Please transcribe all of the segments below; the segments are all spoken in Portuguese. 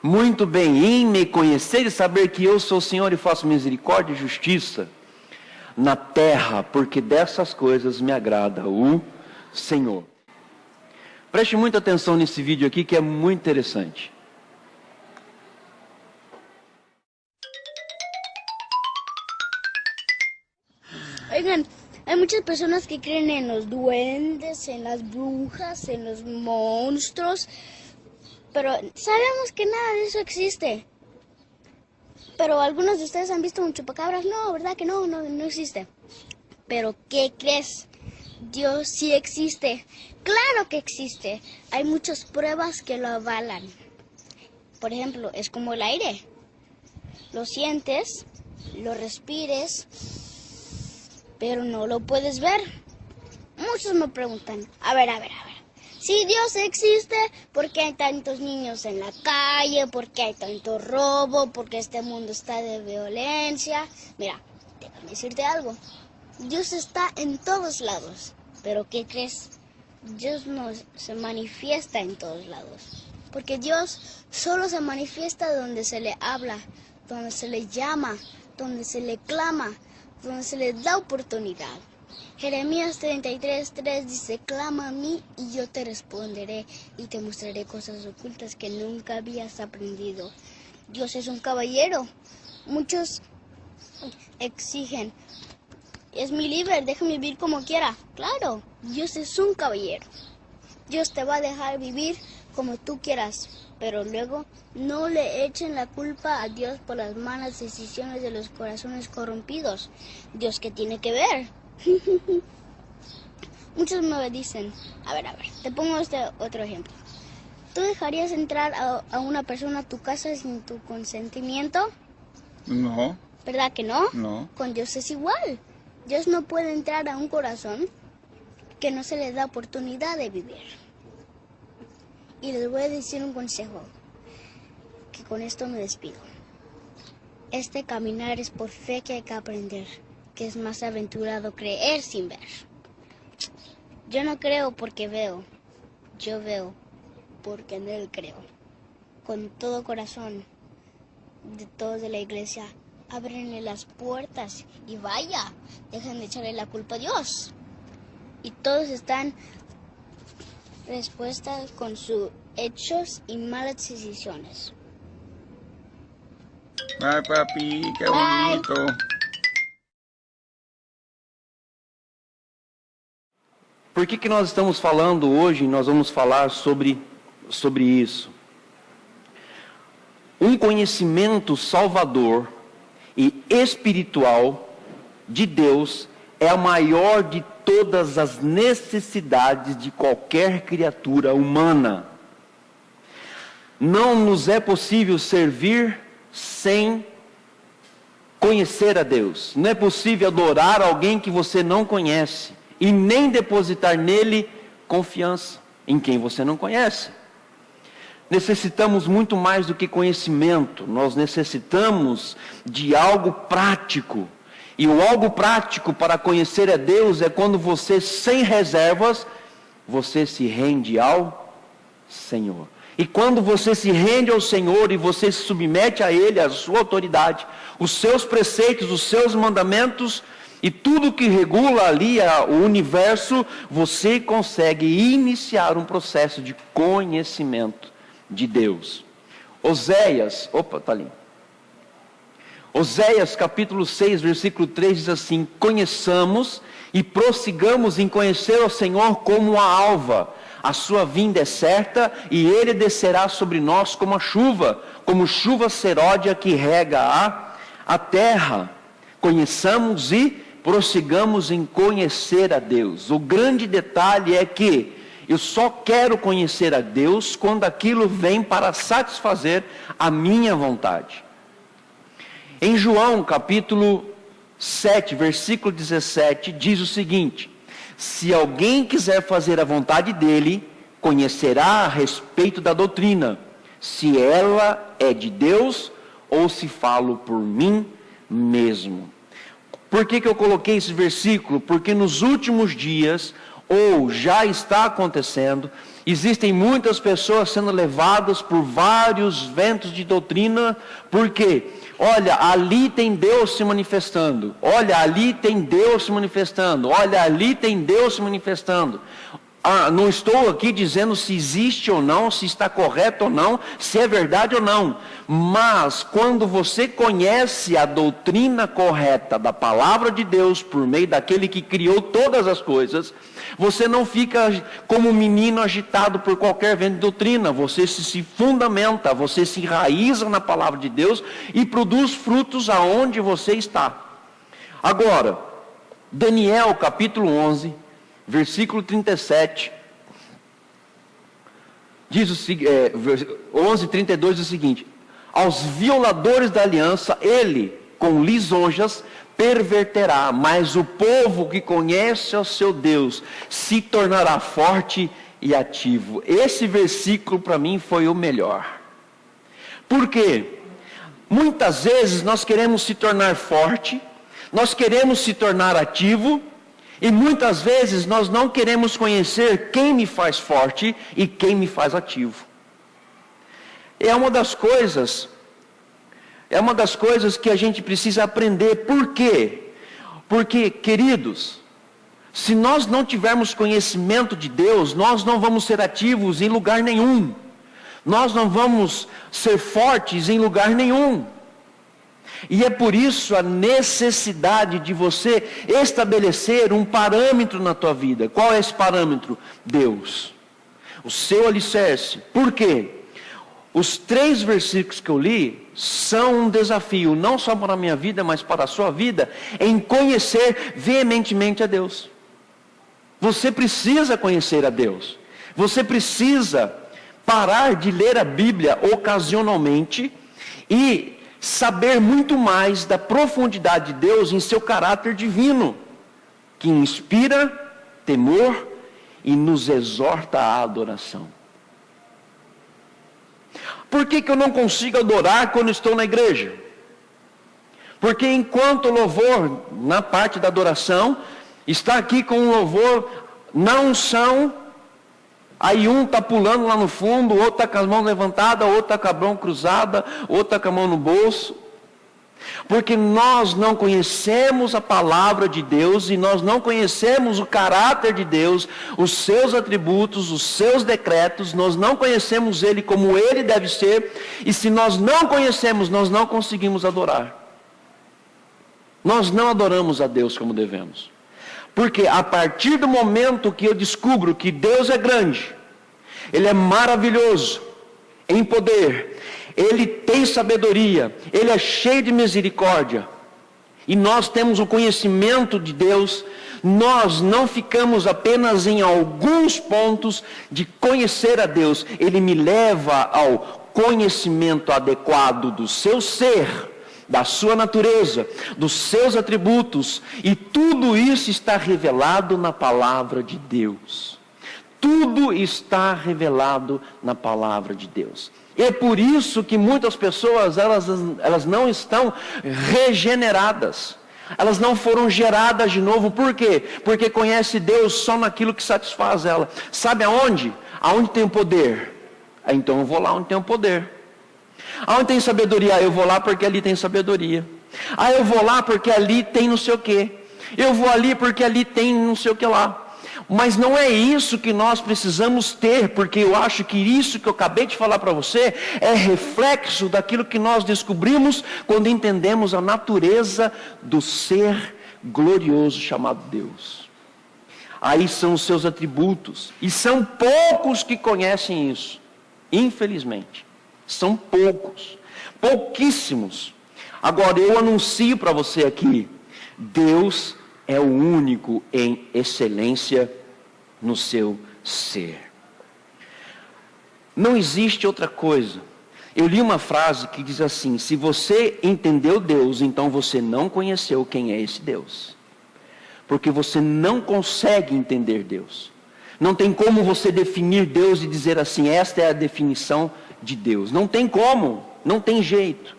Muito bem, em me conhecer e saber que eu sou o Senhor e faço misericórdia e justiça na terra, porque dessas coisas me agrada o Senhor. Preste muita atenção nesse vídeo aqui, que é muito interessante. Oigan, hay muchas personas que creen en los duendes, en las brujas, en los monstruos, pero sabemos que nada de eso existe. Pero algunos de ustedes han visto un chupacabras. No, ¿verdad que no existe? Pero ¿qué crees? Dios sí existe. Claro que existe. Hay muchas pruebas que lo avalan. Por ejemplo, es como el aire. Lo sientes, lo respires, pero no lo puedes ver. Muchos me preguntan, a ver. Si Dios existe, ¿por qué hay tantos niños en la calle? ¿Por qué hay tanto robo? ¿Por qué este mundo está de violencia? Mira, déjame decirte algo. Dios está en todos lados. ¿Pero qué crees? Dios no se manifiesta en todos lados. Porque Dios solo se manifiesta donde se le habla, donde se le llama, donde se le clama, donde se le da oportunidad. Jeremías 33:3 dice, clama a mí y yo te responderé y te mostraré cosas ocultas que nunca habías aprendido. Dios es un caballero. Muchos exigen, es mi líder, déjame vivir como quiera. Claro, Dios es un caballero. Dios te va a dejar vivir como tú quieras, pero luego no le echen la culpa a Dios por las malas decisiones de los corazones corrompidos. ¿Dios qué tiene que ver? Muchos me dicen, a ver, te pongo este otro ejemplo. ¿Tú dejarías entrar a una persona a tu casa sin tu consentimiento? No. ¿Verdad que no? No. Con Dios es igual. Dios no puede entrar a un corazón que no se le da oportunidad de vivir. Y les voy a decir un consejo, que con esto me despido. Este caminar es por fe que hay que aprender, que es más aventurado creer sin ver. Yo no creo porque veo, yo veo porque en Él creo. Con todo corazón, de todos de la iglesia, ábrenle las puertas y vaya, dejen de echarle la culpa a Dios. Y todos están respuestas con sus hechos y malas decisiones. Bye, papi, qué Bye. bonito. Por que nós estamos falando hoje? Nós vamos falar sobre isso. Um conhecimento salvador e espiritual de Deus é a maior de todas as necessidades de qualquer criatura humana. Não nos é possível servir sem conhecer a Deus. Não é possível adorar alguém que você não conhece e nem depositar nele confiança em quem você não conhece. Necessitamos muito mais do que conhecimento. Nós necessitamos de algo prático. E o algo prático para conhecer a Deus é quando você, sem reservas, você se rende ao Senhor. E quando você se rende ao Senhor e você se submete a Ele, a sua autoridade, os seus preceitos, os seus mandamentos e tudo que regula ali o universo, você consegue iniciar um processo de conhecimento de Deus. Oséias capítulo 6, versículo 3 diz assim: conheçamos e prossigamos em conhecer o Senhor como a alva. A sua vinda é certa e Ele descerá sobre nós como chuva seródia que rega a terra. Conheçamos e prossigamos em conhecer a Deus. O grande detalhe é que eu só quero conhecer a Deus quando aquilo vem para satisfazer a minha vontade. Em João capítulo 7, versículo 17, diz o seguinte: se alguém quiser fazer a vontade dele, conhecerá a respeito da doutrina, se ela é de Deus ou se falo por mim mesmo. Por que eu coloquei esse versículo? Porque nos últimos dias ou já está acontecendo. Existem muitas pessoas sendo levadas por vários ventos de doutrina, porque, olha, ali tem Deus se manifestando, olha, ali tem Deus se manifestando, olha, ali tem Deus se manifestando. Não estou aqui dizendo se existe ou não, se está correto ou não, se é verdade ou não. Mas quando você conhece a doutrina correta da palavra de Deus por meio daquele que criou todas as coisas, você não fica como um menino agitado por qualquer vento de doutrina. Você se fundamenta, você se enraiza na palavra de Deus e produz frutos aonde você está. Agora, Daniel capítulo 11... versículo 37, diz 11:32 diz o seguinte: aos violadores da aliança, ele, com lisonjas, perverterá, mas o povo que conhece ao seu Deus, se tornará forte e ativo. Esse versículo para mim foi o melhor. Por quê? Muitas vezes nós queremos se tornar forte, nós queremos se tornar ativo, e muitas vezes nós não queremos conhecer quem me faz forte e quem me faz ativo. É uma das coisas que a gente precisa aprender. Por quê? Porque, queridos, se nós não tivermos conhecimento de Deus, nós não vamos ser ativos em lugar nenhum. Nós não vamos ser fortes em lugar nenhum. E é por isso a necessidade de você estabelecer um parâmetro na tua vida. Qual é esse parâmetro? Deus. O seu alicerce. Por quê? Os 3 versículos que eu li são um desafio, não só para a minha vida, mas para a sua vida, em conhecer veementemente a Deus. Você precisa conhecer a Deus. Você precisa parar de ler a Bíblia ocasionalmente e saber muito mais da profundidade de Deus em seu caráter divino, que inspira temor e nos exorta à adoração. Por que eu não consigo adorar quando estou na igreja? Porque enquanto o louvor, na parte da adoração, está aqui com o louvor na unção, aí um está pulando lá no fundo, o outro está com as mãos levantadas, o outro está com a mão cruzada, o outro está com a mão no bolso. Porque nós não conhecemos a palavra de Deus e nós não conhecemos o caráter de Deus, os seus atributos, os seus decretos, nós não conhecemos Ele como Ele deve ser, e se nós não conhecemos, nós não conseguimos adorar. Nós não adoramos a Deus como devemos. Porque a partir do momento que eu descubro que Deus é grande, Ele é maravilhoso em poder, Ele tem sabedoria, Ele é cheio de misericórdia, e nós temos o conhecimento de Deus, nós não ficamos apenas em alguns pontos de conhecer a Deus, Ele me leva ao conhecimento adequado do seu ser, da sua natureza, dos seus atributos, e tudo isso está revelado na palavra de Deus. Tudo está revelado na palavra de Deus. E é por isso que muitas pessoas, elas não estão regeneradas. Elas não foram geradas de novo. Por quê? Porque conhece Deus só naquilo que satisfaz ela. Sabe aonde? Aonde tem o poder. Então eu vou lá onde tem o poder. Aonde tem sabedoria? Eu vou lá porque ali tem sabedoria. Eu vou lá porque ali tem não sei o que. Eu vou ali porque ali tem não sei o que lá. Mas não é isso que nós precisamos ter, porque eu acho que isso que eu acabei de falar para você é reflexo daquilo que nós descobrimos quando entendemos a natureza do ser glorioso chamado Deus. Aí são os seus atributos, e são poucos que conhecem isso, infelizmente. São poucos, pouquíssimos. Agora eu anuncio para você aqui, Deus é o único em excelência no seu ser. Não existe outra coisa. Eu li uma frase que diz assim: se você entendeu Deus, então você não conheceu quem é esse Deus. Porque você não consegue entender Deus. Não tem como você definir Deus e dizer assim, esta é a definição de Deus. Não tem como, não tem jeito.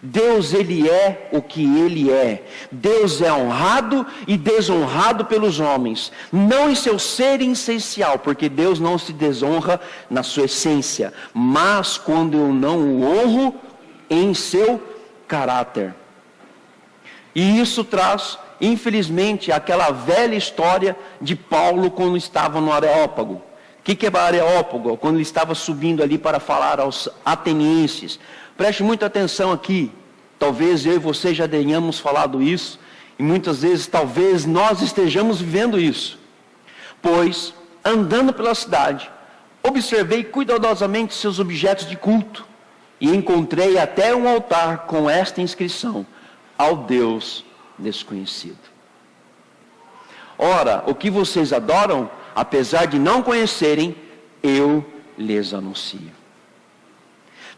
Deus, Ele é o que Ele é. Deus é honrado e desonrado pelos homens, não em seu ser essencial, porque Deus não se desonra na sua essência, mas quando eu não o honro em seu caráter. E isso traz, infelizmente, aquela velha história de Paulo quando estava no Areópago. O que é Areópago? Quando ele estava subindo ali para falar aos atenienses. Preste muita atenção aqui. Talvez eu e você já tenhamos falado isso, e muitas vezes talvez nós estejamos vivendo isso. Pois, andando pela cidade, observei cuidadosamente seus objetos de culto, e encontrei até um altar com esta inscrição: ao Deus desconhecido. Ora, o que vocês adoram, apesar de não conhecerem, eu lhes anuncio.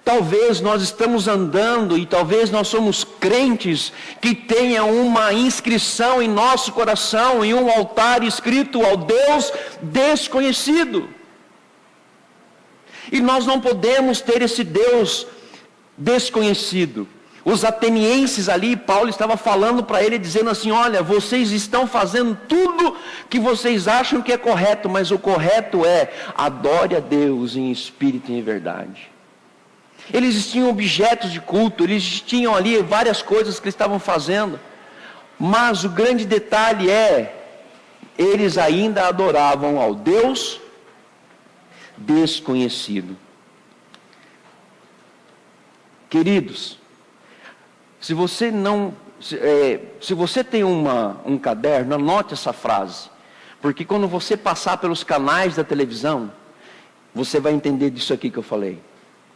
Talvez nós estamos andando e talvez nós somos crentes que tenha uma inscrição em nosso coração, em um altar escrito ao Deus desconhecido. E nós não podemos ter esse Deus desconhecido. Os atenienses ali, Paulo estava falando para ele, dizendo assim: olha, vocês estão fazendo tudo que vocês acham que é correto, mas o correto é: adore a Deus em espírito e em verdade. Eles tinham objetos de culto, eles tinham ali várias coisas que eles estavam fazendo, mas o grande detalhe é, eles ainda adoravam ao Deus desconhecido. Queridos, se você tem um caderno, anote essa frase, porque quando você passar pelos canais da televisão, você vai entender disso aqui que eu falei.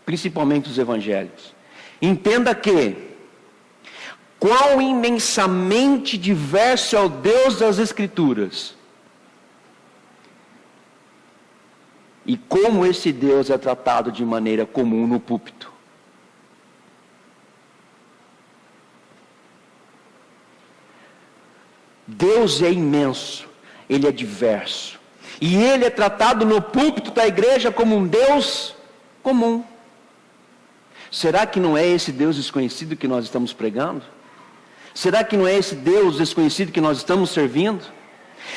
Principalmente os evangelhos. Entenda que quão imensamente diverso é o Deus das Escrituras, e como esse Deus é tratado de maneira comum no púlpito. Deus é imenso, Ele é diverso, e Ele é tratado no púlpito da igreja como um Deus comum. Será que não é esse Deus desconhecido que nós estamos pregando? Será que não é esse Deus desconhecido que nós estamos servindo?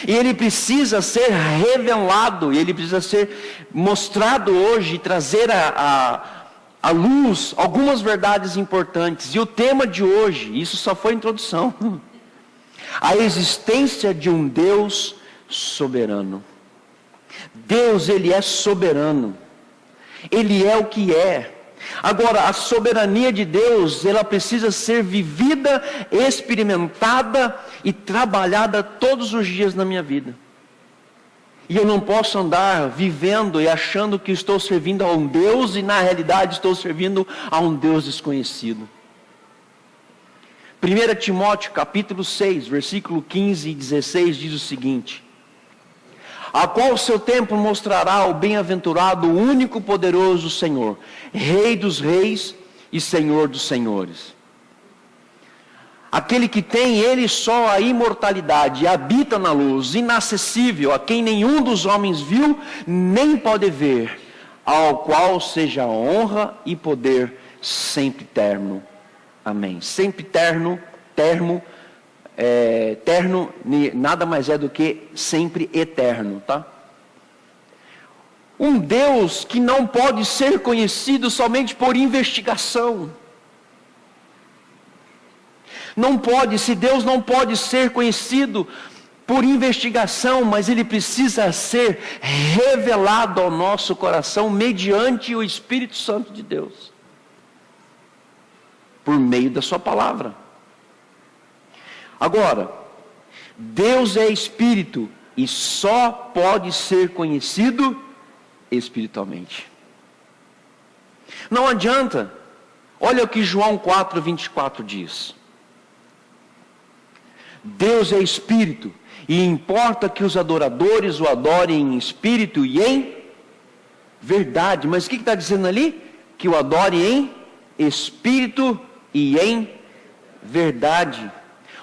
E Ele precisa ser revelado, e Ele precisa ser mostrado hoje, e trazer à luz algumas verdades importantes. E o tema de hoje, isso só foi a introdução, a existência de um Deus soberano. Deus, Ele é soberano, Ele é o que é. Agora, a soberania de Deus, ela precisa ser vivida, experimentada e trabalhada todos os dias na minha vida. E eu não posso andar vivendo e achando que estou servindo a um Deus e na realidade estou servindo a um Deus desconhecido. 1 Timóteo capítulo 6, versículo 15 e 16 diz o seguinte: a qual o seu tempo mostrará o bem-aventurado, o único poderoso Senhor, Rei dos reis e Senhor dos senhores. Aquele que tem Ele só a imortalidade, habita na luz, inacessível, a quem nenhum dos homens viu, nem pode ver, ao qual seja honra e poder sempre terno. Amém. Sempre terno, termo, eterno, nada mais é do que sempre eterno, tá? Um Deus que não pode ser conhecido somente por investigação. Não pode, se Deus não pode ser conhecido por investigação, mas Ele precisa ser revelado ao nosso coração mediante o Espírito Santo de Deus, por meio da sua palavra. Agora, Deus é Espírito e só pode ser conhecido espiritualmente. Não adianta. Olha o que João 4:24 diz. Deus é Espírito, e importa que os adoradores o adorem em espírito e em verdade. Mas o que está dizendo ali? Que o adore em espírito e em verdade.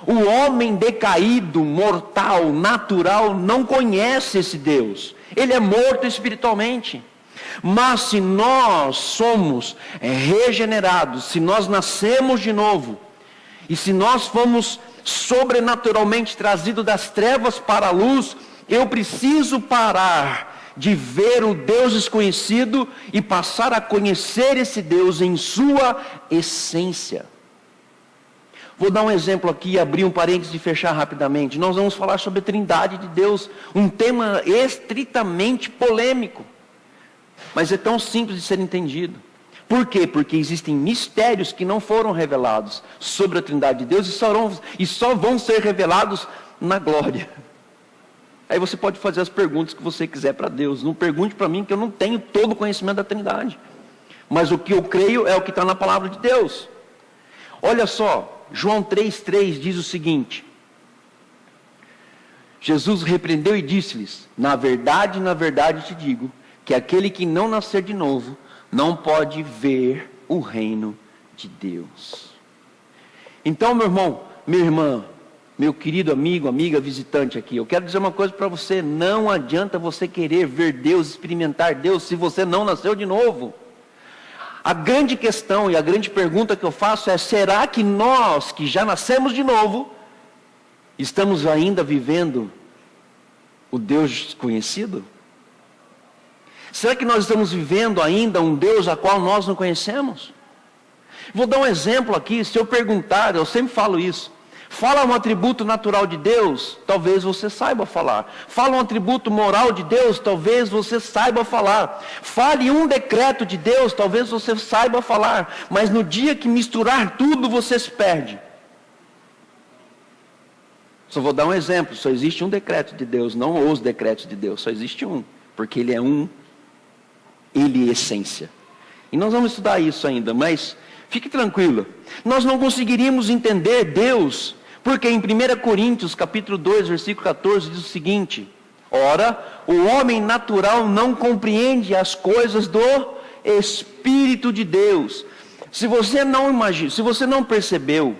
O homem decaído, mortal, natural, não conhece esse Deus. Ele é morto espiritualmente. Mas se nós somos regenerados, se nós nascemos de novo, e se nós fomos sobrenaturalmente trazidos das trevas para a luz, eu preciso parar de ver o Deus desconhecido e passar a conhecer esse Deus em sua essência. Vou dar um exemplo aqui, abrir um parênteses e fechar rapidamente. Nós vamos falar sobre a Trindade de Deus, um tema estritamente polêmico, mas é tão simples de ser entendido. Por quê? Porque existem mistérios que não foram revelados sobre a Trindade de Deus e só vão ser revelados na glória. Aí você pode fazer as perguntas que você quiser para Deus. Não pergunte para mim, que eu não tenho todo o conhecimento da Trindade. Mas o que eu creio é o que está na palavra de Deus. Olha só, João 3,3 diz o seguinte: Jesus repreendeu e disse-lhes: na verdade te digo, que aquele que não nascer de novo, não pode ver o reino de Deus. Então, meu irmão, minha irmã, meu querido amigo, amiga, visitante aqui, eu quero dizer uma coisa para você: não adianta você querer ver Deus, experimentar Deus, se você não nasceu de novo. A grande questão e a grande pergunta que eu faço é: será que nós, que já nascemos de novo, estamos ainda vivendo o Deus desconhecido? Será que nós estamos vivendo ainda um Deus a qual nós não conhecemos? Vou dar um exemplo aqui. Se eu perguntar, eu sempre falo isso, fala um atributo natural de Deus, talvez você saiba falar. Fala um atributo moral de Deus, talvez você saiba falar. Fale um decreto de Deus, talvez você saiba falar. Mas no dia que misturar tudo, você se perde. Só vou dar um exemplo: só existe um decreto de Deus, não os decretos de Deus, só existe um, porque Ele é um, Ele é essência. E nós vamos estudar isso ainda, mas fique tranquilo, nós não conseguiríamos entender Deus, porque em 1 Coríntios capítulo 2, versículo 14, diz o seguinte: ora, o homem natural não compreende as coisas do Espírito de Deus. Se você não imagina, se você não percebeu,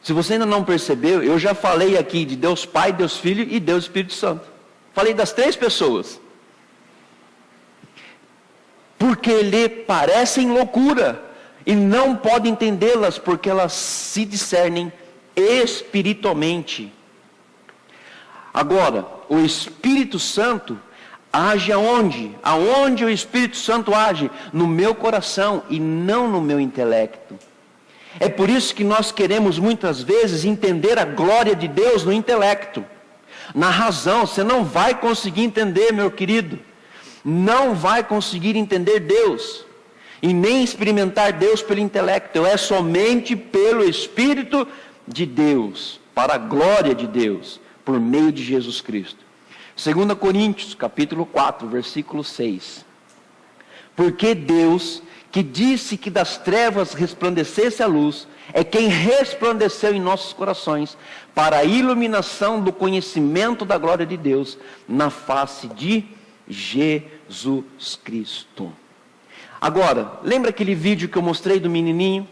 se você ainda não percebeu, eu já falei aqui de Deus Pai, Deus Filho e Deus Espírito Santo. Falei das três pessoas. Porque lhe parecem loucura e não pode entendê-las, porque elas se discernem espiritualmente. Agora, o Espírito Santo age aonde? Aonde o Espírito Santo age? No meu coração e não no meu intelecto. É por isso que nós queremos muitas vezes entender a glória de Deus no intelecto, na razão. Você não vai conseguir entender, meu querido. Não vai conseguir entender Deus e nem experimentar Deus pelo intelecto. É somente pelo Espírito de Deus, para a glória de Deus, por meio de Jesus Cristo. 2 Coríntios capítulo 4, versículo 6. Porque Deus, que disse que das trevas resplandecesse a luz, é quem resplandeceu em nossos corações para a iluminação do conhecimento da glória de Deus na face de Jesus Cristo. Agora, lembra aquele vídeo que eu mostrei do menininho?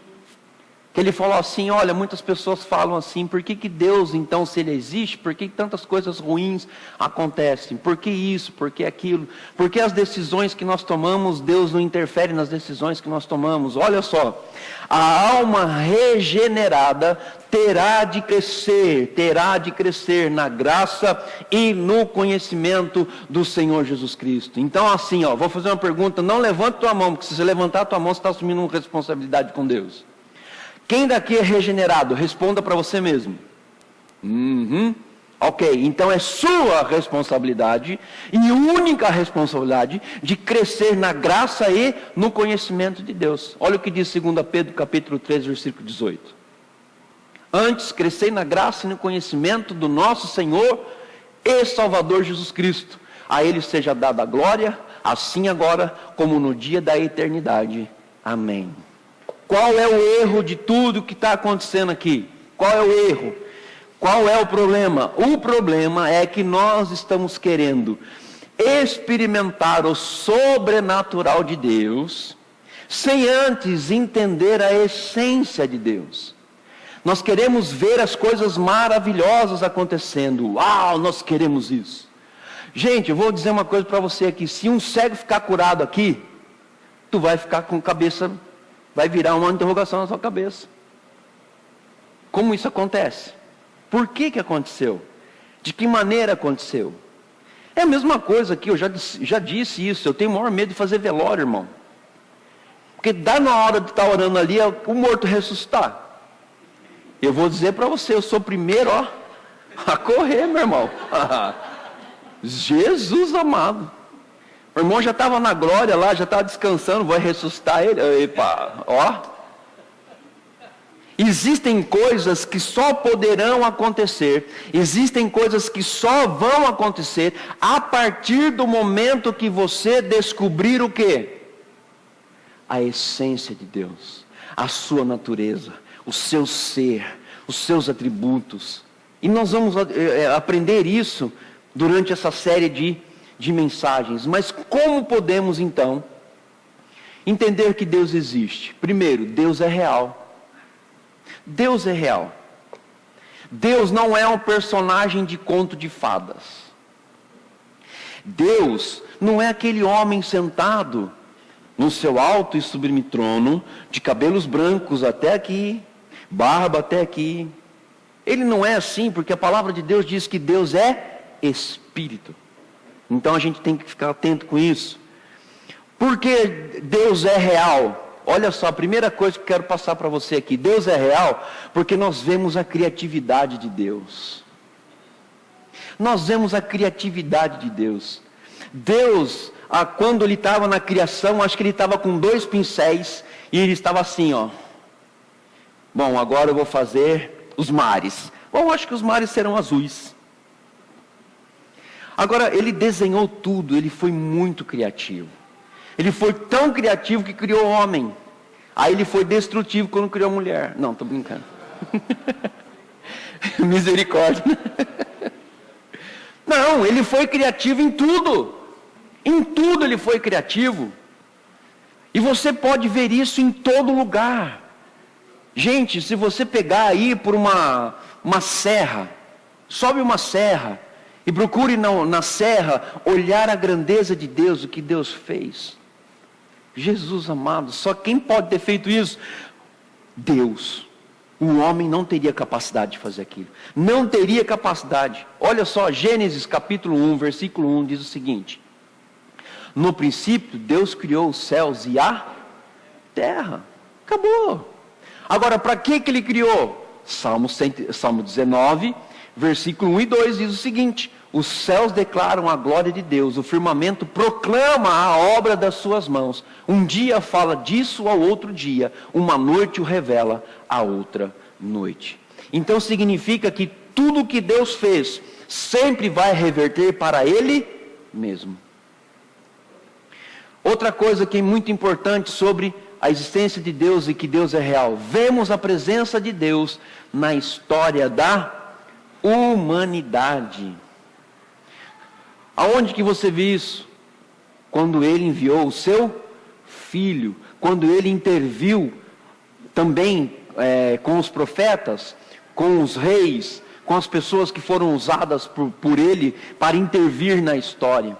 Que ele falou assim: olha, muitas pessoas falam assim, por que Deus então, se Ele existe, por que tantas coisas ruins acontecem? Por que isso, por que aquilo? Por que as decisões que nós tomamos, Deus não interfere nas decisões que nós tomamos? Olha só, a alma regenerada terá de crescer na graça e no conhecimento do Senhor Jesus Cristo. Então assim, vou fazer uma pergunta, não levante tua mão, porque se você levantar tua mão, você está assumindo uma responsabilidade com Deus. Quem daqui é regenerado? Responda para você mesmo. Ok, então é sua responsabilidade e única responsabilidade de crescer na graça e no conhecimento de Deus. Olha o que diz 2 Pedro capítulo 3, versículo 18. Antes, crescei na graça e no conhecimento do nosso Senhor e Salvador Jesus Cristo. A Ele seja dada a glória, assim agora como no dia da eternidade. Amém. Qual é o erro de tudo que está acontecendo aqui? Qual é o erro? Qual é o problema? O problema é que nós estamos querendo experimentar o sobrenatural de Deus, sem antes entender a essência de Deus. Nós queremos ver as coisas maravilhosas acontecendo. Uau, nós queremos isso. Gente, eu vou dizer uma coisa para você aqui. Se um cego ficar curado aqui, tu vai ficar com cabeça, vai virar uma interrogação na sua cabeça. Como isso acontece? Por que que aconteceu? De que maneira aconteceu? É a mesma coisa aqui, eu já disse isso. Eu tenho o maior medo de fazer velório, irmão. Porque dá na hora de estar orando ali, o morto ressuscitar. Eu vou dizer para você, eu sou o primeiro, a correr, meu irmão. Jesus amado. O irmão já estava na glória lá, já estava descansando, vai ressuscitar ele. Epa, Existem coisas que só poderão acontecer, existem coisas que só vão acontecer a partir do momento que você descobrir o quê? A essência de Deus, a sua natureza, o seu ser, os seus atributos. E nós vamos aprender isso durante essa série de mensagens. Mas como podemos então entender que Deus existe? Primeiro, Deus é real. Deus é real. Deus não é um personagem de conto de fadas. Deus não é aquele homem sentado no seu alto e sublime trono, de cabelos brancos até aqui, barba até aqui. Ele não é assim, porque a palavra de Deus diz que Deus é Espírito. Então a gente tem que ficar atento com isso. Porque Deus é real. Olha só, a primeira coisa que eu quero passar para você aqui. Deus é real porque nós vemos a criatividade de Deus. Nós vemos a criatividade de Deus. Deus, quando ele estava na criação, acho que ele estava com 2 pincéis e ele estava assim, Bom, agora eu vou fazer os mares. Bom, acho que os mares serão azuis. Agora, ele desenhou tudo, ele foi muito criativo. Ele foi tão criativo que criou o homem. Aí ele foi destrutivo quando criou a mulher. Não, estou brincando. Misericórdia. Não, ele foi criativo em tudo. Em tudo ele foi criativo. E você pode ver isso em todo lugar. Gente, se você pegar aí por uma serra, sobe uma serra, e procure na serra olhar a grandeza de Deus, o que Deus fez. Jesus amado, só quem pode ter feito isso? Deus. O homem não teria capacidade de fazer aquilo. Não teria capacidade. Olha só, Gênesis capítulo 1, versículo 1 diz o seguinte: no princípio Deus criou os céus e a terra. Acabou. Agora, para que ele criou? Salmo 19, versículo 1 e 2 diz o seguinte: os céus declaram a glória de Deus, o firmamento proclama a obra das suas mãos. Um dia fala disso ao outro dia, uma noite o revela a outra noite. Então significa que tudo que Deus fez sempre vai reverter para Ele mesmo. Outra coisa que é muito importante sobre a existência de Deus e que Deus é real: vemos a presença de Deus na história da humanidade. Aonde que você vê isso? Quando ele enviou o seu filho, quando ele interviu também com os profetas, com os reis, com as pessoas que foram usadas por ele para intervir na história.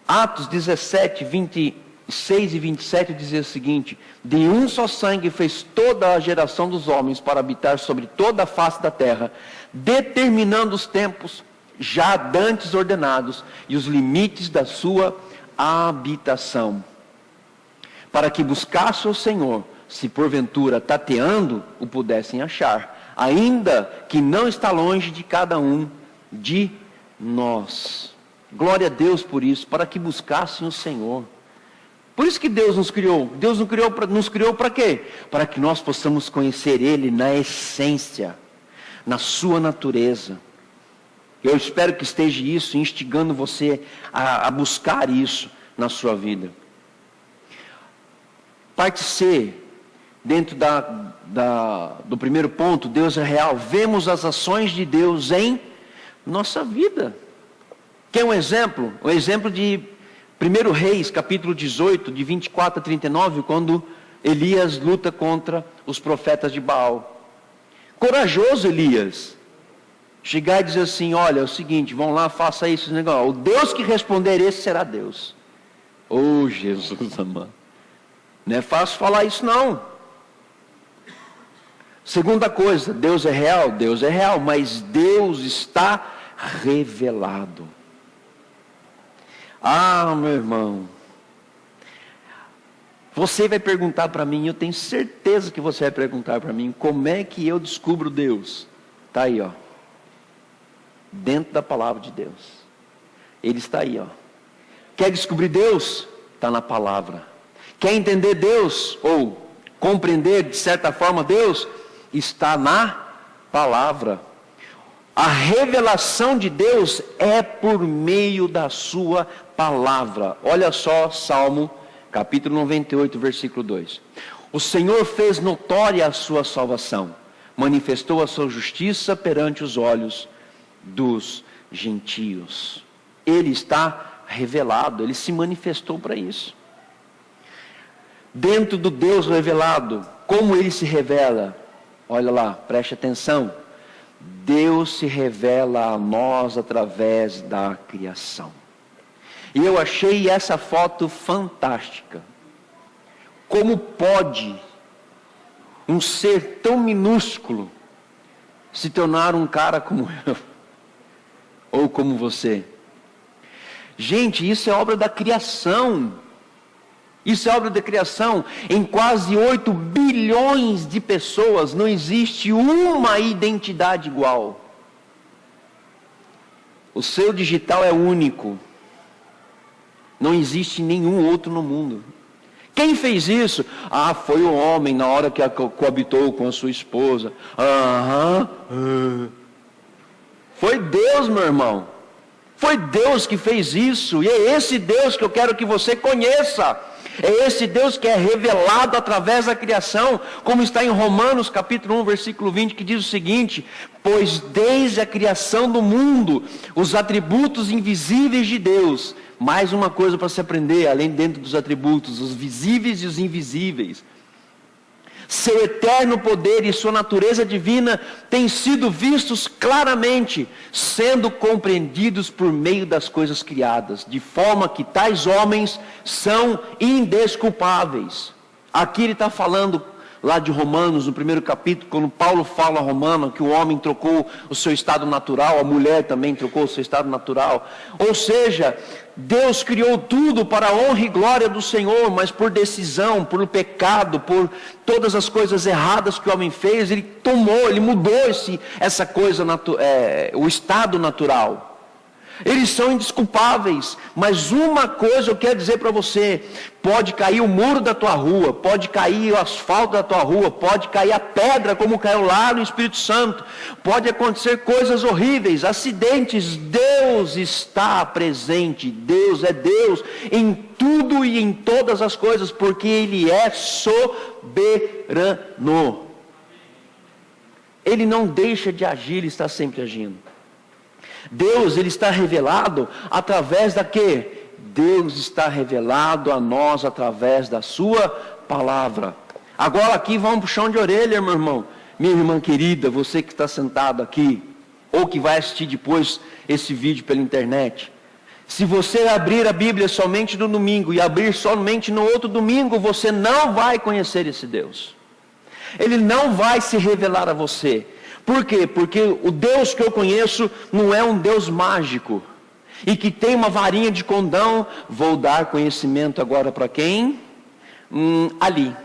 Atos 17, 26 e 27 dizia o seguinte: de um só sangue fez toda a geração dos homens para habitar sobre toda a face da terra, determinando os tempos já dantes ordenados e os limites da sua habitação, para que buscasse o Senhor, se porventura tateando o pudessem achar, ainda que não está longe de cada um de nós. Glória a Deus por isso, para que buscassem o Senhor. Por isso que Deus nos criou. Deus nos criou para quê? Para que nós possamos conhecer Ele na essência, na sua natureza. Eu espero que esteja isso instigando você a buscar isso na sua vida. Parte C, dentro do primeiro ponto, Deus é real. Vemos as ações de Deus em nossa vida. Quer um exemplo? O exemplo de 1 Reis, capítulo 18, de 24 a 39, quando Elias luta contra os profetas de Baal. Corajoso Elias. chegar e dizer assim, olha, é o seguinte, vão lá, faça isso, esse negócio. O Deus que responder, esse será Deus. Oh, Jesus amado. Não é fácil falar isso não. Segunda coisa, Deus é real, mas Deus está revelado. Ah, meu irmão, você vai perguntar para mim, eu tenho certeza que você vai perguntar para mim, como é que eu descubro Deus? Está aí, ó, dentro da palavra de Deus. Ele está aí, ó. Quer descobrir Deus? Está na palavra. Quer entender Deus, ou compreender de certa forma Deus? Está na palavra. A revelação de Deus é por meio da sua palavra. Olha só, Salmo, capítulo 98, versículo 2. O Senhor fez notória a sua salvação, manifestou a sua justiça perante os olhos dos gentios. Ele está revelado, ele se manifestou para isso. Dentro do Deus revelado, como ele se revela? Olha lá, preste atenção. Deus se revela a nós através da criação. E eu achei essa foto fantástica. Como pode um ser tão minúsculo se tornar um cara como eu? Ou como você? Gente, isso é obra da criação. Isso é obra da criação. Em quase 8 bilhões de pessoas não existe uma identidade igual. O seu digital é único. Não existe nenhum outro no mundo. Quem fez isso? Ah, foi o homem na hora que coabitou com a sua esposa. Foi Deus, meu irmão. Foi Deus que fez isso. E é esse Deus que eu quero que você conheça. É esse Deus que é revelado através da criação, como está em Romanos capítulo 1, versículo 20, que diz o seguinte: pois desde a criação do mundo, os atributos invisíveis de Deus, mais uma coisa para se aprender, além dentro dos atributos, os visíveis e os invisíveis, seu eterno poder e sua natureza divina têm sido vistos claramente, sendo compreendidos por meio das coisas criadas, de forma que tais homens são indesculpáveis. Aqui ele está falando lá de Romanos, no primeiro capítulo, quando Paulo fala a Romano, que o homem trocou o seu estado natural, a mulher também trocou o seu estado natural. Ou seja, Deus criou tudo para a honra e glória do Senhor, mas por decisão, por pecado, por todas as coisas erradas que o homem fez, ele mudou essa coisa, o estado natural. Eles são indesculpáveis, mas uma coisa eu quero dizer para você: pode cair o muro da tua rua, pode cair o asfalto da tua rua, pode cair a pedra como caiu lá no Espírito Santo, pode acontecer coisas horríveis, acidentes, Deus está presente, Deus é Deus em tudo e em todas as coisas, porque Ele é soberano. Ele não deixa de agir, Ele está sempre agindo. Deus, Ele está revelado através da quê? Deus está revelado a nós através da sua palavra. Agora aqui vamos puxão de orelha, meu irmão. Minha irmã querida, você que está sentado aqui, ou que vai assistir depois esse vídeo pela internet. Se você abrir a Bíblia somente no domingo e abrir somente no outro domingo, você não vai conhecer esse Deus. Ele não vai se revelar a você. Por quê? Porque o Deus que eu conheço não é um Deus mágico, e que tem uma varinha de condão. Vou dar conhecimento agora para quem? Ali,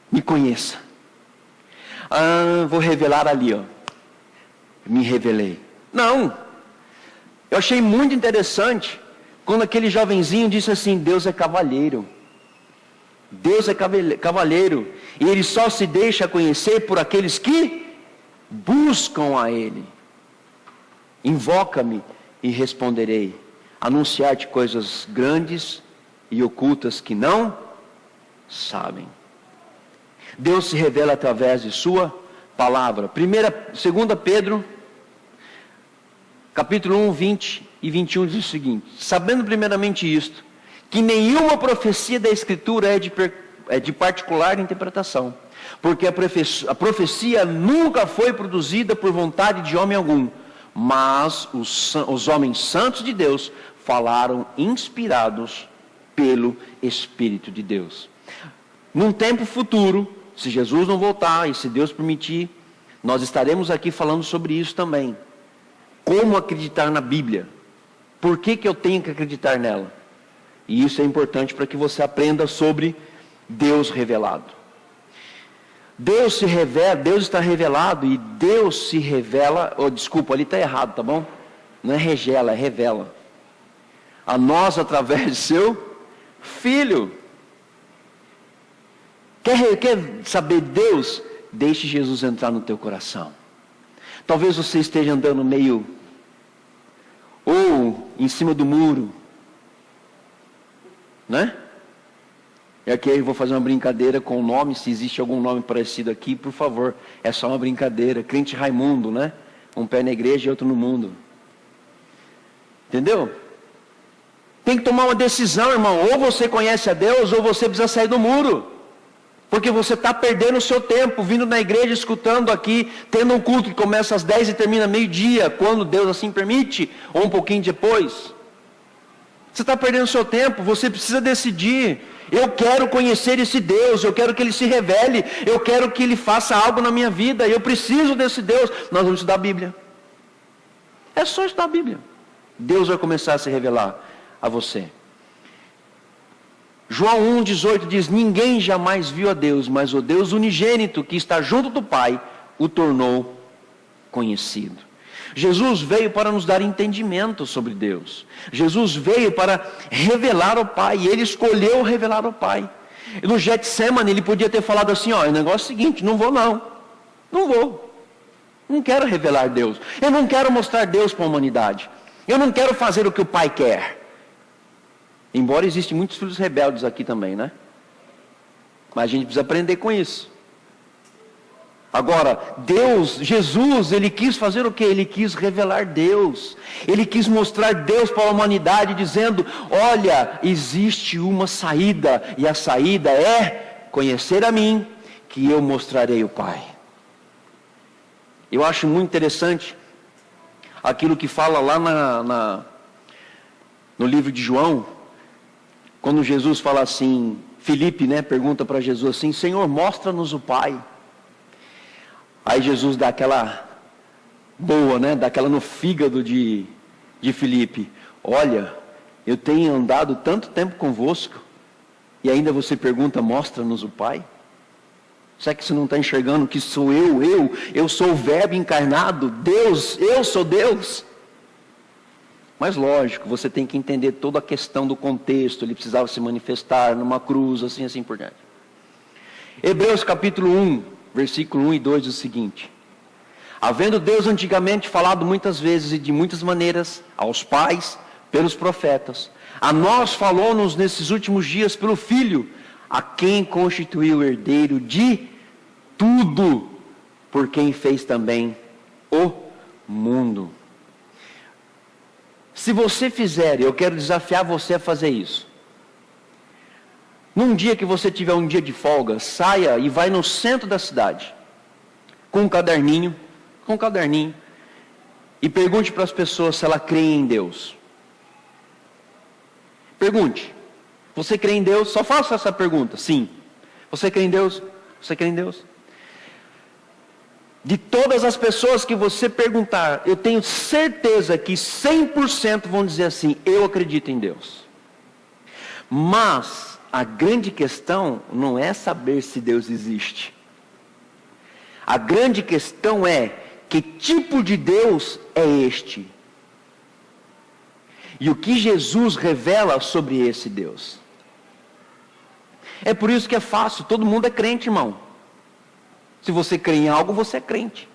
me conheça. Vou revelar ali, ó. Me revelei. Não, eu achei muito interessante, quando aquele jovenzinho disse assim: Deus é cavalheiro. Deus é cavalheiro, e Ele só se deixa conhecer por aqueles que buscam a Ele. Invoca-me e responderei, anunciar-te coisas grandes e ocultas que não sabem. Deus se revela através de sua palavra. 2 Pedro capítulo 1, 20 e 21 diz o seguinte: sabendo primeiramente isto, que nenhuma profecia da Escritura é de particular interpretação, Porque a profecia nunca foi produzida por vontade de homem algum, mas os homens santos de Deus falaram inspirados pelo Espírito de Deus. Num tempo futuro, se Jesus não voltar e se Deus permitir, nós estaremos aqui falando sobre isso também. Como acreditar na Bíblia? Por que eu tenho que acreditar nela? E isso é importante para que você aprenda sobre Deus revelado. Deus se revela, Deus está revelado e Deus se revela, desculpa, ali está errado, tá bom? Não é regela, é revela. A nós através de seu Filho. Quer saber Deus? Deixe Jesus entrar no teu coração. Talvez você esteja andando meio, ou em cima do muro, né? E aqui eu vou fazer uma brincadeira com o nome, se existe algum nome parecido aqui, por favor, é só uma brincadeira. Crente Raimundo, né? Um pé na igreja e outro no mundo. Entendeu? Tem que tomar uma decisão, irmão. Ou você conhece a Deus, ou você precisa sair do muro. Porque você está perdendo o seu tempo, vindo na igreja, escutando aqui, tendo um culto que começa às 10 e termina meio-dia, quando Deus assim permite, ou um pouquinho depois. Você está perdendo o seu tempo, você precisa decidir. Eu quero conhecer esse Deus, eu quero que Ele se revele, eu quero que Ele faça algo na minha vida, eu preciso desse Deus. Nós vamos estudar a Bíblia. É só estudar a Bíblia. Deus vai começar a se revelar a você. João 1,18 diz: ninguém jamais viu a Deus, mas o Deus unigênito que está junto do Pai o tornou conhecido. Jesus veio para nos dar entendimento sobre Deus. Jesus veio para revelar ao Pai, e Ele escolheu revelar ao Pai. E no Getsemane Ele podia ter falado assim: ó, o negócio é o seguinte, não vou, não quero revelar Deus, eu não quero mostrar Deus para a humanidade, eu não quero fazer o que o Pai quer. Embora existem muitos filhos rebeldes aqui também, né? Mas a gente precisa aprender com isso. Agora, Jesus, Ele quis fazer o quê? Ele quis revelar Deus. Ele quis mostrar Deus para a humanidade, dizendo: olha, existe uma saída, e a saída é conhecer a mim, que eu mostrarei o Pai. Eu acho muito interessante aquilo que fala lá no livro de João, quando Jesus fala assim, Filipe, né, pergunta para Jesus assim: Senhor, mostra-nos o Pai. Aí Jesus dá aquela boa, né, dá aquela no fígado de Filipe: olha, eu tenho andado tanto tempo convosco, e ainda você pergunta, mostra-nos o Pai? Será que você não está enxergando que sou eu sou o Verbo encarnado, Deus, eu sou Deus? Mas lógico, você tem que entender toda a questão do contexto. Ele precisava se manifestar numa cruz, assim por diante. Hebreus capítulo 1, versículo 1 e 2 diz o seguinte: havendo Deus antigamente falado muitas vezes e de muitas maneiras aos pais, pelos profetas, a nós falou-nos nesses últimos dias pelo Filho, a quem constituiu o herdeiro de tudo, por quem fez também o mundo. Se você fizer, eu quero desafiar você a fazer isso. Num dia que você tiver um dia de folga, saia e vai no centro da cidade, com um caderninho, e pergunte para as pessoas se ela crê em Deus. Pergunte: você crê em Deus? Só faça essa pergunta. Sim. Você crê em Deus? Você crê em Deus? De todas as pessoas que você perguntar, eu tenho certeza que 100% vão dizer assim: eu acredito em Deus. Mas a grande questão não é saber se Deus existe. A grande questão é: que tipo de Deus é este? E o que Jesus revela sobre esse Deus? É por isso que é fácil, todo mundo é crente, irmão. Se você crê em algo, você é crente.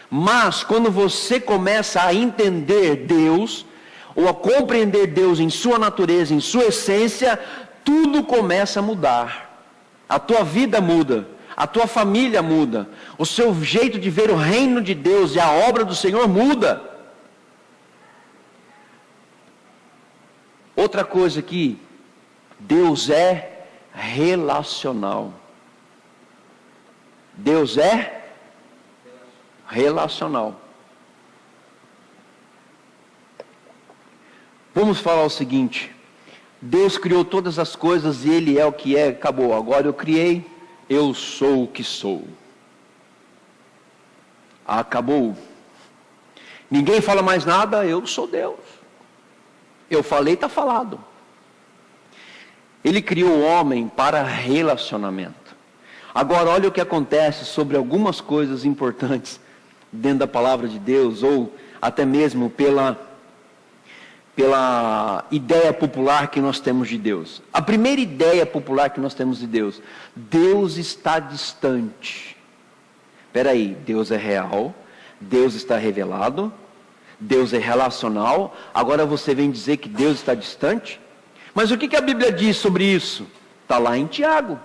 Mas quando você começa a entender Deus, ou a compreender Deus em sua natureza, em sua essência, tudo começa a mudar. A tua vida muda, a tua família muda, o seu jeito de ver o reino de Deus e a obra do Senhor muda. Outra coisa aqui, Deus é relacional. Deus é relacional. Vamos falar o seguinte: Deus criou todas as coisas e Ele é o que é, acabou. Agora eu criei, eu sou o que sou. Acabou. Ninguém fala mais nada, eu sou Deus. Eu falei, está falado. Ele criou o homem para relacionamento. Agora olha o que acontece sobre algumas coisas importantes dentro da palavra de Deus, ou até mesmo pela ideia popular que nós temos de Deus. A primeira ideia popular que nós temos de Deus: Deus está distante. Espera aí, Deus é real, Deus está revelado, Deus é relacional. Agora você vem dizer que Deus está distante? Mas o que a Bíblia diz sobre isso? Está lá em Tiago.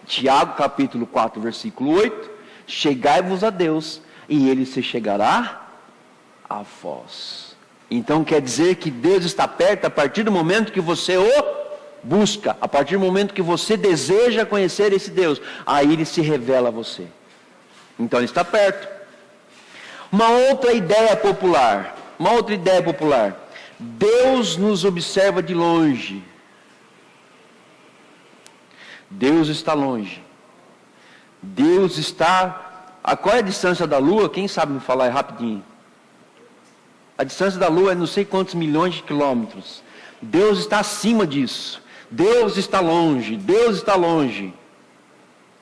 Tiago capítulo 4, versículo 8. Chegai-vos a Deus, e Ele se chegará a vós. Então quer dizer que Deus está perto a partir do momento que você o busca, a partir do momento que você deseja conhecer esse Deus, aí Ele se revela a você. Então Ele está perto. Uma outra ideia popular, Deus nos observa de longe. Deus está longe. Deus está... Qual é a distância da Lua? Quem sabe me falar rapidinho? A distância da Lua é não sei quantos milhões de quilômetros. Deus está acima disso. Deus está longe. Deus está longe.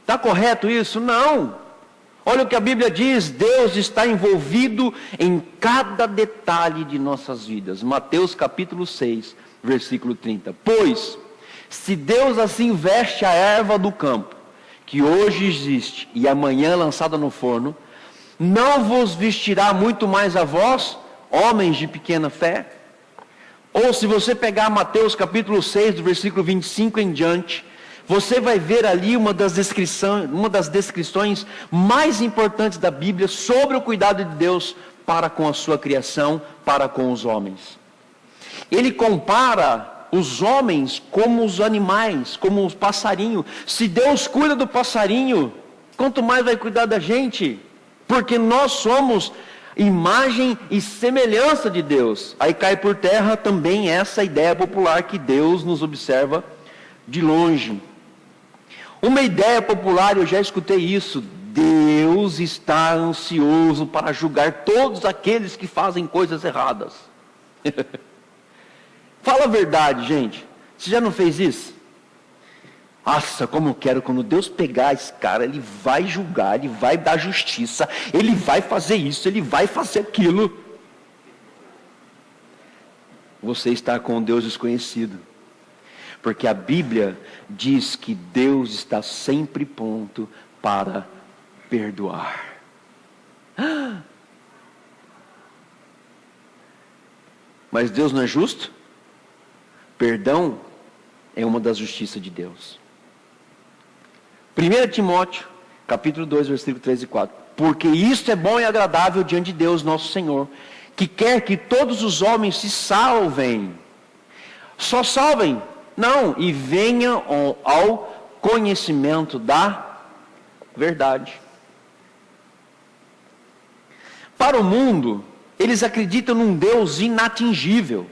Está correto isso? Não. Olha o que a Bíblia diz: Deus está envolvido em cada detalhe de nossas vidas. Mateus capítulo 6, versículo 30. Pois, se Deus assim veste a erva do campo, que hoje existe e amanhã é lançada no forno, não vos vestirá muito mais a vós, homens de pequena fé? Ou se você pegar Mateus capítulo 6, do versículo 25 em diante, você vai ver ali uma das descrições mais importantes da Bíblia sobre o cuidado de Deus para com a sua criação, para com os homens. Ele compara os homens como os animais, como os passarinhos. Se Deus cuida do passarinho, quanto mais vai cuidar da gente? Porque nós somos imagem e semelhança de Deus. Aí cai por terra também essa ideia popular que Deus nos observa de longe. Uma ideia popular, eu já escutei isso: Deus está ansioso para julgar todos aqueles que fazem coisas erradas. Fala a verdade, gente. Você já não fez isso? Nossa, como eu quero, quando Deus pegar esse cara, Ele vai julgar, Ele vai dar justiça, Ele vai fazer isso, Ele vai fazer aquilo. Você está com um Deus desconhecido. Porque a Bíblia diz que Deus está sempre pronto para perdoar. Mas Deus não é justo? Perdão é uma das justiças de Deus. 1 Timóteo, capítulo 2, versículo 3 e 4. Porque isto é bom e agradável diante de Deus nosso Senhor, que quer que todos os homens se salvem. Só salvem? Não, e venham ao conhecimento da verdade. Para o mundo, eles acreditam num Deus inatingível.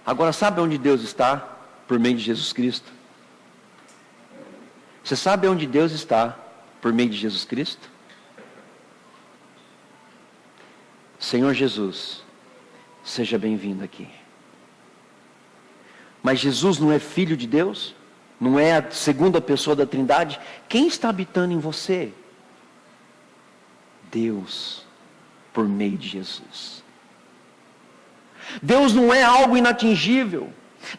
Agora, sabe onde Deus está? Por meio de Jesus Cristo. Você sabe onde Deus está por meio de Jesus Cristo? Senhor Jesus, seja bem-vindo aqui. Mas Jesus não é filho de Deus? Não é a segunda pessoa da Trindade? Quem está habitando em você? Deus, por meio de Jesus. Deus não é algo inatingível.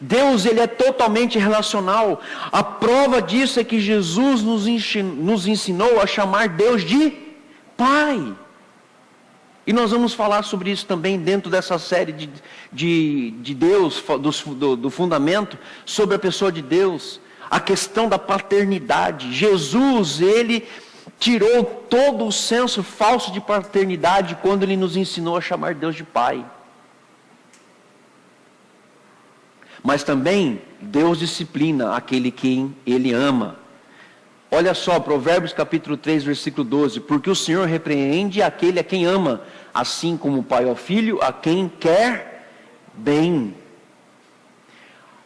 Deus, Ele é totalmente relacional. A prova disso é que Jesus nos ensinou a chamar Deus de Pai. E nós vamos falar sobre isso também dentro dessa série de Deus, do fundamento, sobre a pessoa de Deus. A questão da paternidade. Jesus, Ele tirou todo o senso falso de paternidade quando Ele nos ensinou a chamar Deus de Pai. Mas também Deus disciplina aquele quem Ele ama. Olha só, Provérbios capítulo 3, versículo 12. Porque o Senhor repreende aquele a quem ama, assim como o pai ao filho, a quem quer bem.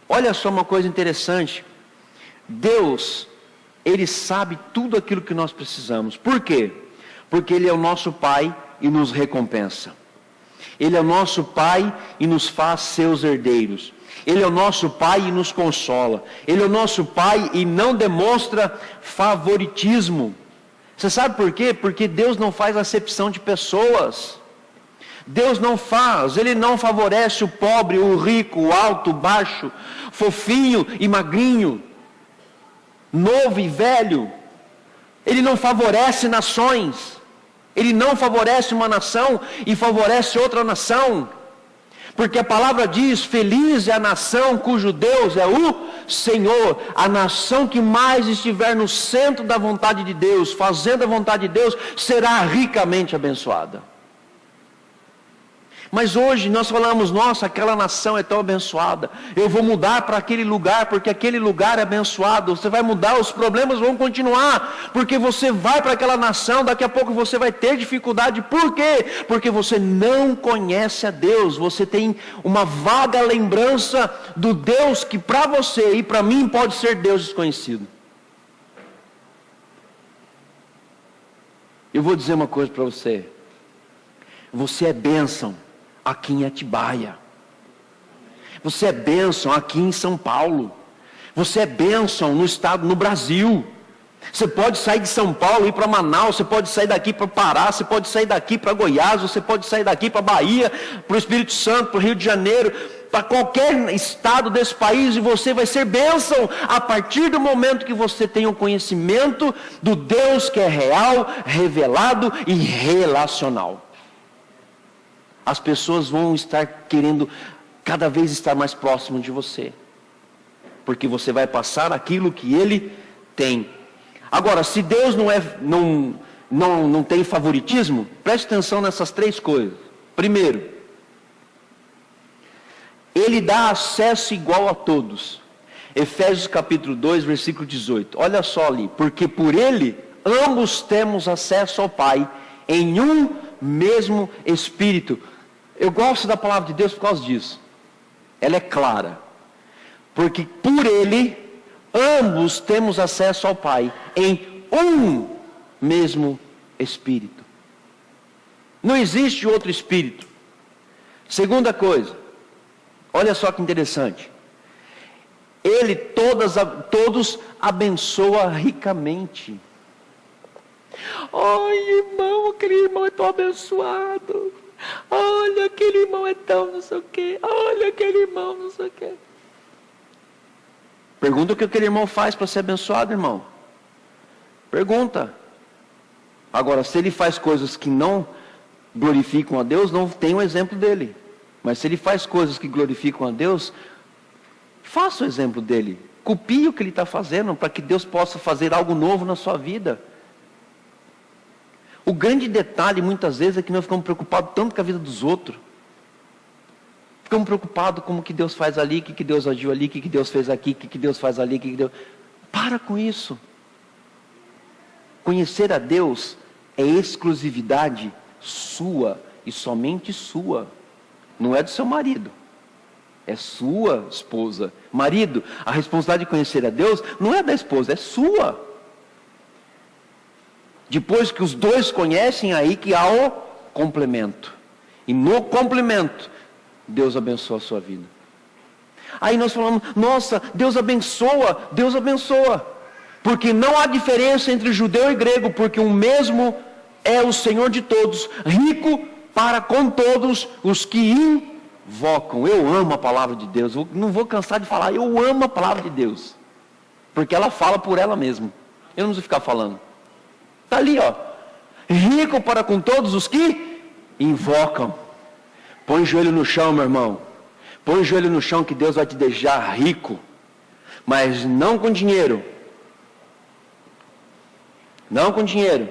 Olha só uma coisa interessante. Deus, Ele sabe tudo aquilo que nós precisamos. Por quê? Porque Ele é o nosso Pai e nos recompensa. Ele é o nosso Pai e nos faz seus herdeiros. Ele é o nosso Pai e nos consola. Ele é o nosso Pai e não demonstra favoritismo. Você sabe por quê? Porque Deus não faz acepção de pessoas. Deus não faz, Ele não favorece o pobre, o rico, o alto, o baixo, fofinho e magrinho, novo e velho. Ele não favorece nações. Ele não favorece uma nação e favorece outra nação. Porque a palavra diz, feliz é a nação cujo Deus é o Senhor. A nação que mais estiver no centro da vontade de Deus, fazendo a vontade de Deus, será ricamente abençoada. Mas hoje nós falamos, nossa, aquela nação é tão abençoada, eu vou mudar para aquele lugar, porque aquele lugar é abençoado. Você vai mudar, os problemas vão continuar, porque você vai para aquela nação, daqui a pouco você vai ter dificuldade. Por quê? Porque você não conhece a Deus, você tem uma vaga lembrança do Deus que para você e para mim pode ser Deus desconhecido. Eu vou dizer uma coisa para você, você é bênção aqui em Atibaia, você é bênção aqui em São Paulo, você é bênção no estado, no Brasil. Você pode sair de São Paulo e ir para Manaus, você pode sair daqui para Pará, você pode sair daqui para Goiás, você pode sair daqui para Bahia, para o Espírito Santo, para o Rio de Janeiro, para qualquer estado desse país, e você vai ser bênção a partir do momento que você tem o conhecimento do Deus que é real, revelado e relacional. As pessoas vão estar querendo cada vez estar mais próximo de você, porque você vai passar aquilo que Ele tem. Agora, se Deus não tem favoritismo, preste atenção nessas três coisas. Primeiro, Ele dá acesso igual a todos. Efésios capítulo 2, versículo 18. Olha só ali, porque por Ele ambos temos acesso ao Pai em um mesmo Espírito. Eu gosto da palavra de Deus por causa disso. Ela é clara. Porque por Ele, ambos temos acesso ao Pai em um mesmo Espírito. Não existe outro Espírito. Segunda coisa, olha só que interessante. Ele todos abençoa ricamente. Ai, irmão, aquele irmão é tão abençoado. Olha, aquele irmão é tão não sei o quê. Olha, aquele irmão não sei o quê. Pergunta o que aquele irmão faz para ser abençoado, irmão. Pergunta. Agora, se ele faz coisas que não glorificam a Deus, não tem um exemplo dele. Mas se ele faz coisas que glorificam a Deus, faça o exemplo dele. Copie o que ele está fazendo, para que Deus possa fazer algo novo na sua vida. O grande detalhe, muitas vezes, é que nós ficamos preocupados tanto com a vida dos outros. Ficamos preocupados com o que Deus faz ali, o que Deus agiu ali, o que Deus fez aqui, o que Deus faz ali, o que Deus... Para com isso. Conhecer a Deus é exclusividade sua e somente sua. Não é do seu marido. É sua esposa. Marido, a responsabilidade de conhecer a Deus não é da esposa, é sua. Depois que os dois conhecem, aí que há o complemento. E no complemento, Deus abençoa a sua vida. Aí nós falamos, nossa, Deus abençoa. Porque não há diferença entre judeu e grego, porque o mesmo é o Senhor de todos, rico para com todos os que invocam. Eu amo a palavra de Deus, não vou cansar de falar, eu amo a palavra de Deus. Porque ela fala por ela mesma. Eu não preciso ficar falando. Está ali, ó. Rico para com todos os que invocam. Põe o joelho no chão, meu irmão. Põe o joelho no chão que Deus vai te deixar rico. Mas não com dinheiro. Não com dinheiro.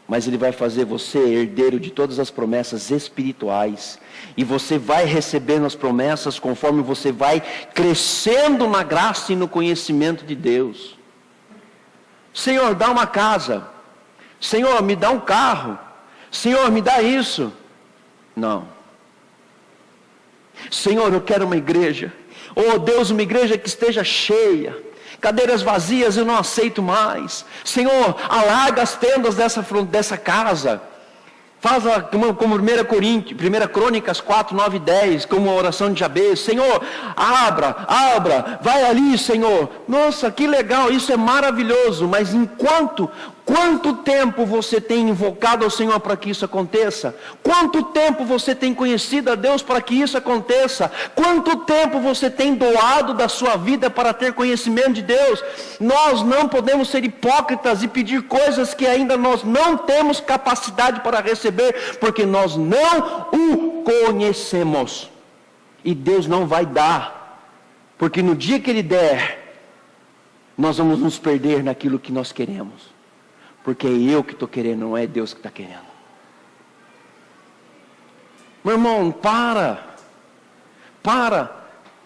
Mas Ele vai fazer você herdeiro de todas as promessas espirituais. E você vai recebendo as promessas conforme você vai crescendo na graça e no conhecimento de Deus. Senhor, dá uma casa. Senhor, me dá um carro. Senhor, me dá isso. Não. Senhor, eu quero uma igreja. Oh Deus, uma igreja que esteja cheia. Cadeiras vazias eu não aceito mais. Senhor, alarga as tendas dessa casa. Faz como 1 Crônicas 4, 9 e 10, como a oração de Jabez. Senhor, abra, vai ali, Senhor. Nossa, que legal, isso é maravilhoso. Mas quanto tempo você tem invocado ao Senhor para que isso aconteça? Quanto tempo você tem conhecido a Deus para que isso aconteça? Quanto tempo você tem doado da sua vida para ter conhecimento de Deus? Nós não podemos ser hipócritas e pedir coisas que ainda nós não temos capacidade para receber, porque nós não o conhecemos. E Deus não vai dar, porque no dia que Ele der, nós vamos nos perder naquilo que nós queremos. Porque é eu que estou querendo, não é Deus que está querendo. Meu irmão, para.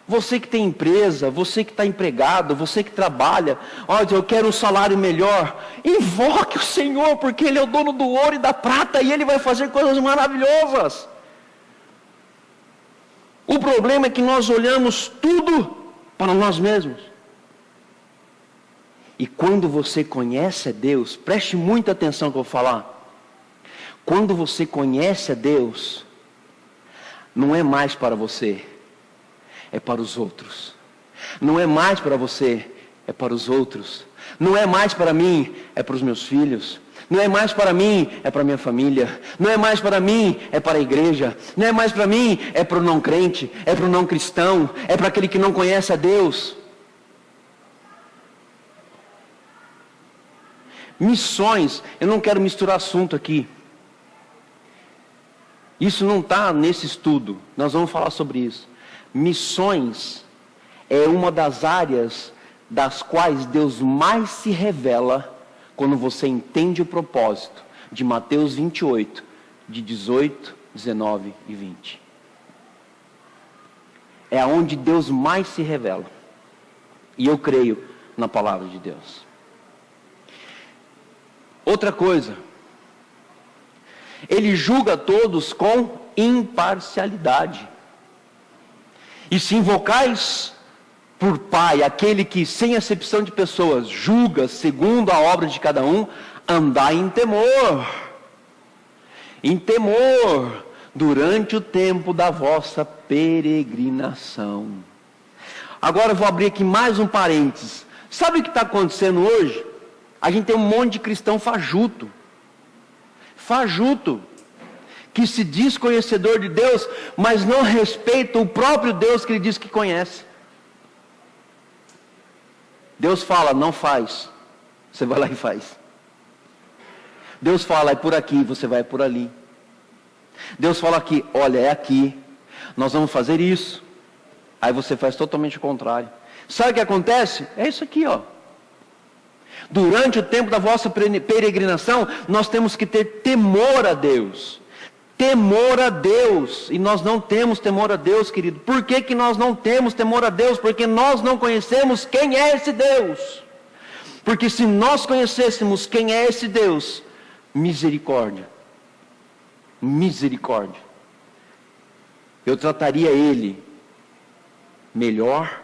Você que tem empresa, você que está empregado, você que trabalha. Olha, eu quero um salário melhor. Invoque o Senhor, porque Ele é o dono do ouro e da prata. E Ele vai fazer coisas maravilhosas. O problema é que nós olhamos tudo para nós mesmos. E quando você conhece a Deus, preste muita atenção no que eu vou falar. Quando você conhece a Deus, não é mais para você, é para os outros. Não é mais para você, é para os outros. Não é mais para mim, é para os meus filhos. Não é mais para mim, é para a minha família. Não é mais para mim, é para a igreja. Não é mais para mim, é para o não crente, é para o não cristão, é para aquele que não conhece a Deus. Missões, eu não quero misturar assunto aqui. Isso não está nesse estudo, nós vamos falar sobre isso. Missões é uma das áreas das quais Deus mais se revela quando você entende o propósito de Mateus 28, de 18, 19 e 20. É aonde Deus mais se revela. E eu creio na palavra de Deus. Outra coisa, Ele julga todos com imparcialidade. E se invocais por Pai, aquele que sem acepção de pessoas julga segundo a obra de cada um, andai em temor. Em temor, durante o tempo da vossa peregrinação. Agora eu vou abrir aqui mais um parênteses. Sabe o que está acontecendo hoje? A gente tem um monte de cristão fajuto, que se diz conhecedor de Deus, mas não respeita o próprio Deus que ele diz que conhece. Deus fala, não faz, você vai lá e faz. Deus fala, é por aqui, você vai por ali. Deus fala aqui, olha, é aqui, nós vamos fazer isso. Aí você faz totalmente o contrário. Sabe o que acontece? É isso aqui, ó. Durante o tempo da vossa peregrinação, nós temos que ter temor a Deus. Temor a Deus. E nós não temos temor a Deus, querido. Por que nós não temos temor a Deus? Porque nós não conhecemos quem é esse Deus. Porque se nós conhecêssemos quem é esse Deus, misericórdia. Misericórdia. Eu trataria Ele melhor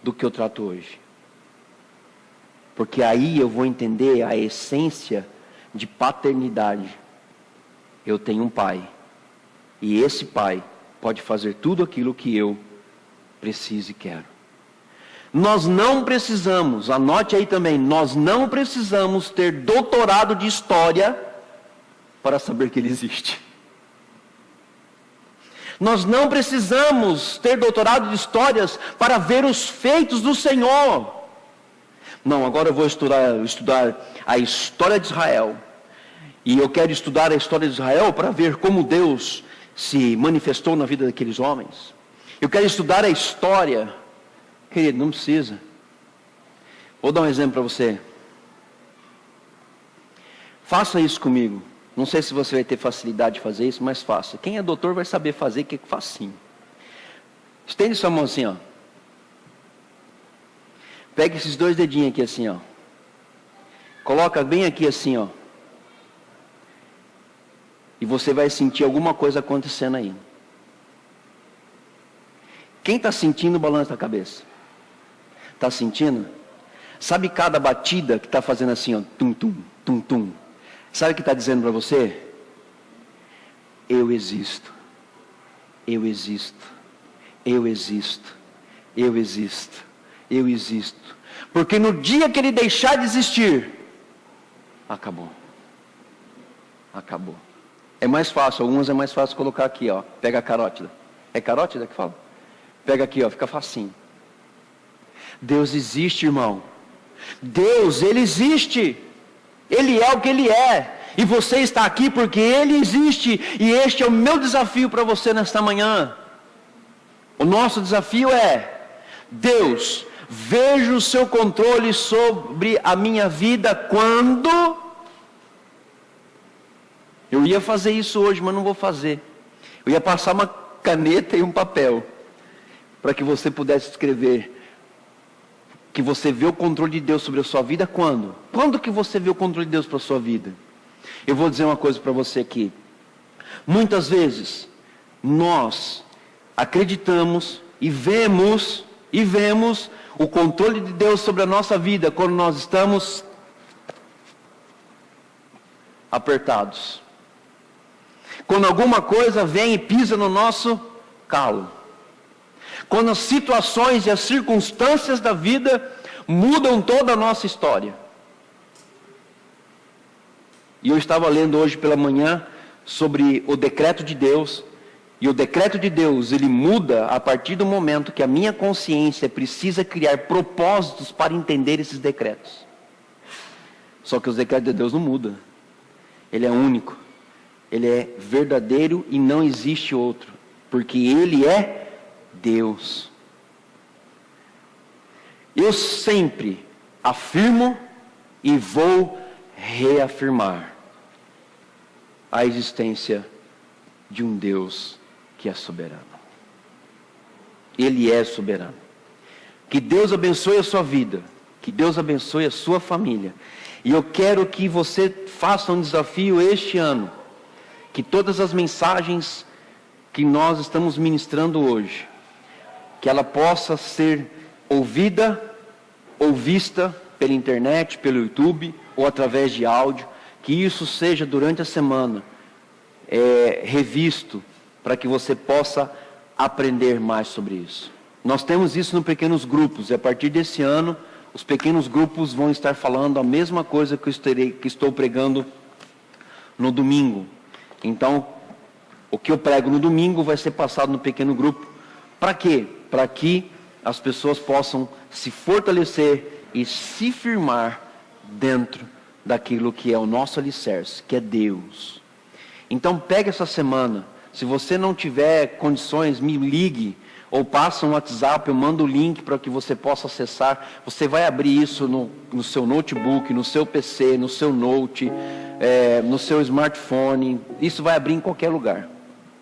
do que eu trato hoje. Porque aí eu vou entender a essência de paternidade. Eu tenho um pai. E esse pai pode fazer tudo aquilo que eu preciso e quero. Nós não precisamos, anote aí também, nós não precisamos ter doutorado de história para saber que Ele existe. Nós não precisamos ter doutorado de histórias para ver os feitos do Senhor. Não, agora eu vou estudar a história de Israel. E eu quero estudar a história de Israel para ver como Deus se manifestou na vida daqueles homens. Eu quero estudar a história. Querido, não precisa. Vou dar um exemplo para você. Faça isso comigo. Não sei se você vai ter facilidade de fazer isso, mas faça. Quem é doutor vai saber fazer, que é facinho. Estende sua mão assim, ó. Pega esses dois dedinhos aqui assim, ó. Coloca bem aqui assim, ó. E você vai sentir alguma coisa acontecendo aí. Quem está sentindo o balanço da cabeça? Está sentindo? Sabe cada batida que está fazendo assim, ó, tum, tum, tum, tum? Sabe o que está dizendo para você? Eu existo. Eu existo. Eu existo. Eu existo. Eu existo. Porque no dia que ele deixar de existir, acabou. Acabou. É mais fácil, algumas é mais fácil colocar aqui, ó. Pega a carótida. É carótida que fala? Pega aqui, ó, fica facinho. Deus existe, irmão. Deus, Ele existe. Ele é o que Ele é. E você está aqui porque Ele existe. E este é o meu desafio para você nesta manhã. O nosso desafio é: Deus, veja o seu controle sobre a minha vida quando... Eu ia fazer isso hoje, mas não vou fazer. Eu ia passar uma caneta e um papel, para que você pudesse escrever que você vê o controle de Deus sobre a sua vida quando? Quando que você vê o controle de Deus para a sua vida? Eu vou dizer uma coisa para você aqui. Muitas vezes, nós acreditamos e vemos o controle de Deus sobre a nossa vida quando nós estamos apertados. Quando alguma coisa vem e pisa no nosso calo. Quando as situações e as circunstâncias da vida mudam toda a nossa história. E eu estava lendo hoje pela manhã sobre o decreto de Deus. E o decreto de Deus, ele muda a partir do momento que a minha consciência precisa criar propósitos para entender esses decretos. Só que os decretos de Deus não mudam. Ele é único. Ele é verdadeiro e não existe outro. Porque Ele é Deus. Eu sempre afirmo e vou reafirmar a existência de um Deus que é soberano. Ele é soberano. Que Deus abençoe a sua vida. Que Deus abençoe a sua família. E eu quero que você faça um desafio este ano. Que todas as mensagens que nós estamos ministrando hoje, que ela possa ser ouvida ou vista pela internet, pelo YouTube ou através de áudio, que isso seja durante a semana revisto para que você possa aprender mais sobre isso. Nós temos isso no pequenos grupos e a partir desse ano os pequenos grupos vão estar falando a mesma coisa que estou pregando no domingo. Então, o que eu prego no domingo vai ser passado no pequeno grupo. Para quê? Para que as pessoas possam se fortalecer e se firmar dentro daquilo que é o nosso alicerce, que é Deus. Então, pegue essa semana. Se você não tiver condições, me ligue. Ou passa um WhatsApp, eu mando o link para que você possa acessar. Você vai abrir isso no seu notebook, no seu PC, no seu note, no seu smartphone. Isso vai abrir em qualquer lugar.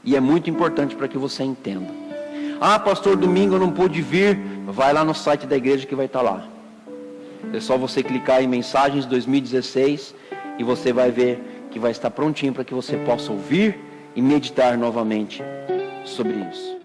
E é muito importante para que você entenda. Ah, pastor, domingo eu não pude vir. Vai lá no site da igreja que vai estar lá. É só você clicar em Mensagens 2016 e você vai ver que vai estar prontinho para que você possa ouvir e meditar novamente sobre isso.